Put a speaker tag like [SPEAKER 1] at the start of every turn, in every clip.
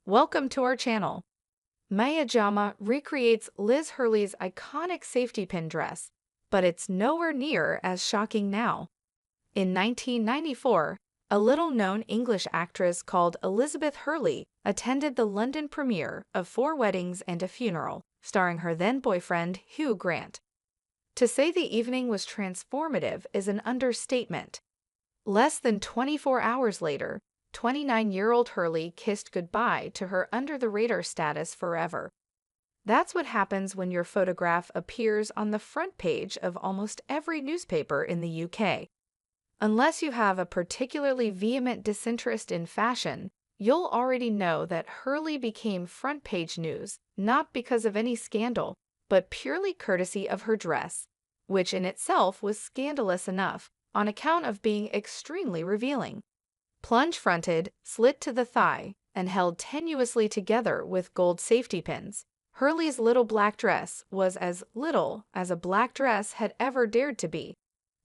[SPEAKER 1] Welcome to our channel. Maya Jama recreates Liz Hurley's iconic safety pin dress, but it's nowhere near as shocking now. In 1994, a little-known English actress called Elizabeth Hurley attended the London premiere of Four Weddings and a Funeral, starring her then-boyfriend Hugh Grant. To say the evening was transformative is an understatement. Less than 24 hours later, 29-year-old Hurley kissed goodbye to her under-the-radar status forever. That's what happens when your photograph appears on the front page of almost every newspaper in the UK. Unless you have a particularly vehement disinterest in fashion, you'll already know that Hurley became front-page news not because of any scandal, but purely courtesy of her dress, which in itself was scandalous enough on account of being extremely revealing. Plunge-fronted, slit to the thigh, and held tenuously together with gold safety pins, Hurley's little black dress was as little as a black dress had ever dared to be.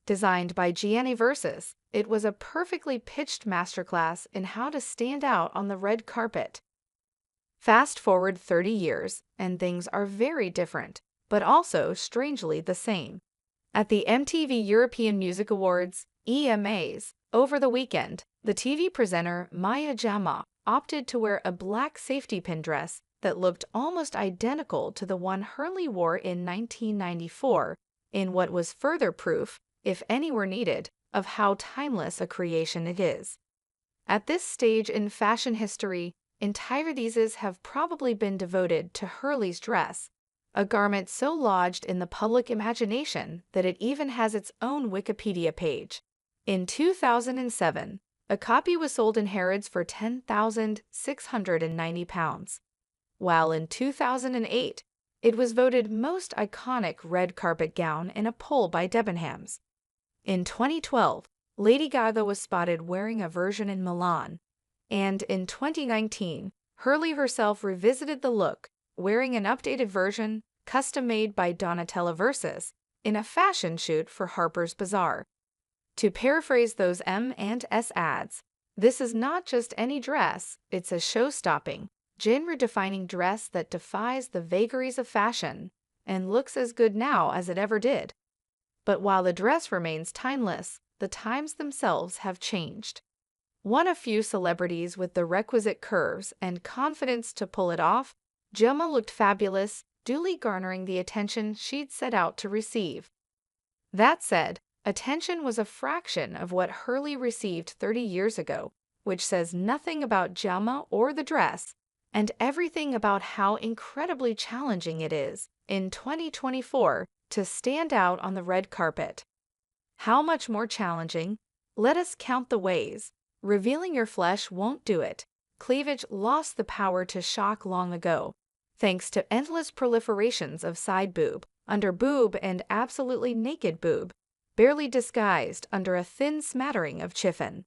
[SPEAKER 1] Designed by Versace, it was a perfectly pitched masterclass in how to stand out on the red carpet. Fast forward 30 years, and things are very different, but also strangely the same. At the MTV European Music Awards, EMAs, over the weekend, the TV presenter Maya Jama opted to wear a black safety pin dress that looked almost identical to the one Hurley wore in 1994, in what was further proof, if any were needed, of how timeless a creation it is. At this stage in fashion history, entire theses have probably been devoted to Hurley's dress, a garment so lodged in the public imagination that it even has its own Wikipedia page. In 2007, a copy was sold in Harrods for £10,690, while in 2008, it was voted most iconic red carpet gown in a poll by Debenhams. In 2012, Lady Gaga was spotted wearing a version in Milan, and in 2019, Hurley herself revisited the look, wearing an updated version, custom-made by Donatella Versace, in a fashion shoot for Harper's Bazaar. To paraphrase those M&S ads, this is not just any dress, it's a show-stopping, genre-defining dress that defies the vagaries of fashion and looks as good now as it ever did. But while the dress remains timeless, the times themselves have changed. One of few celebrities with the requisite curves and confidence to pull it off, Jama looked fabulous, duly garnering the attention she'd set out to receive. That said, attention was a fraction of what Hurley received 30 years ago, which says nothing about Jama or the dress, and everything about how incredibly challenging it is, in 2024, to stand out on the red carpet. How much more challenging? Let us count the ways. Revealing your flesh won't do it. Cleavage lost the power to shock long ago, thanks to endless proliferations of side boob, under boob, and absolutely naked boob, barely disguised under a thin smattering of chiffon.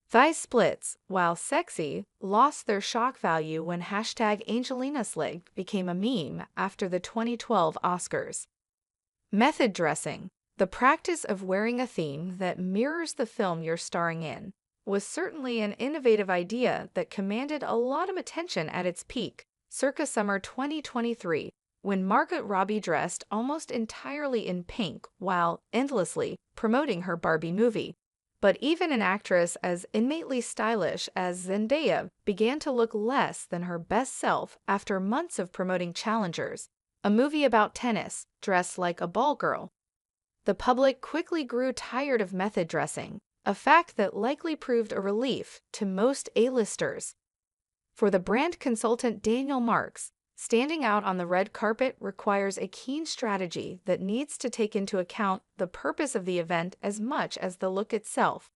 [SPEAKER 1] Thigh splits, while sexy, lost their shock value when #Angelina Slig became a meme after the 2012 Oscars. Method dressing, the practice of wearing a theme that mirrors the film you're starring in, was certainly an innovative idea that commanded a lot of attention at its peak, circa summer 2023, when Margot Robbie dressed almost entirely in pink while endlessly promoting her Barbie movie. But even an actress as innately stylish as Zendaya began to look less than her best self after months of promoting Challengers, a movie about tennis, dressed like a ball girl. The public quickly grew tired of method dressing, a fact that likely proved a relief to most A-listers. For the brand consultant Daniel Marks, standing out on the red carpet requires a keen strategy that needs to take into account the purpose of the event as much as the look itself.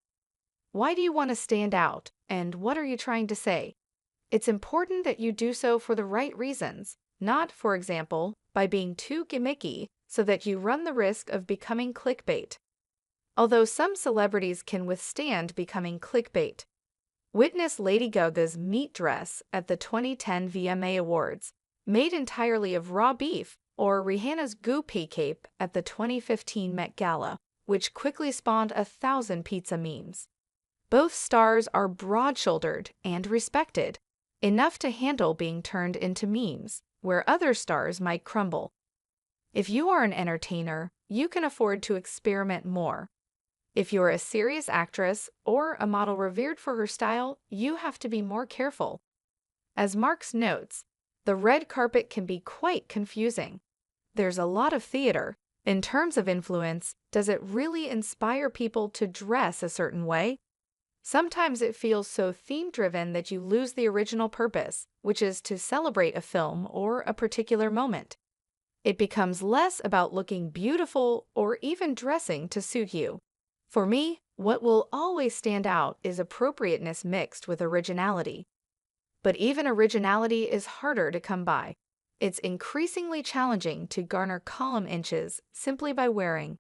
[SPEAKER 1] Why do you want to stand out, and what are you trying to say? It's important that you do so for the right reasons, not, for example, by being too gimmicky so that you run the risk of becoming clickbait. Although some celebrities can withstand becoming clickbait. Witness Lady Gaga's meat dress at the 2010 VMA Awards, made entirely of raw beef, or Rihanna's goopy cape at the 2015 Met Gala, which quickly spawned 1,000 pizza memes. Both stars are broad-shouldered and respected. enough to handle being turned into memes, where other stars might crumble. If you are an entertainer, you can afford to experiment more. If you're a serious actress or a model revered for her style, you have to be more careful. As Marx notes, the red carpet can be quite confusing. There's a lot of theater. In terms of influence, does it really inspire people to dress a certain way? Sometimes it feels so theme-driven that you lose the original purpose, which is to celebrate a film or a particular moment. It becomes less about looking beautiful or even dressing to suit you. For me, what will always stand out is appropriateness mixed with originality. But even originality is harder to come by. It's increasingly challenging to garner column inches simply by wearing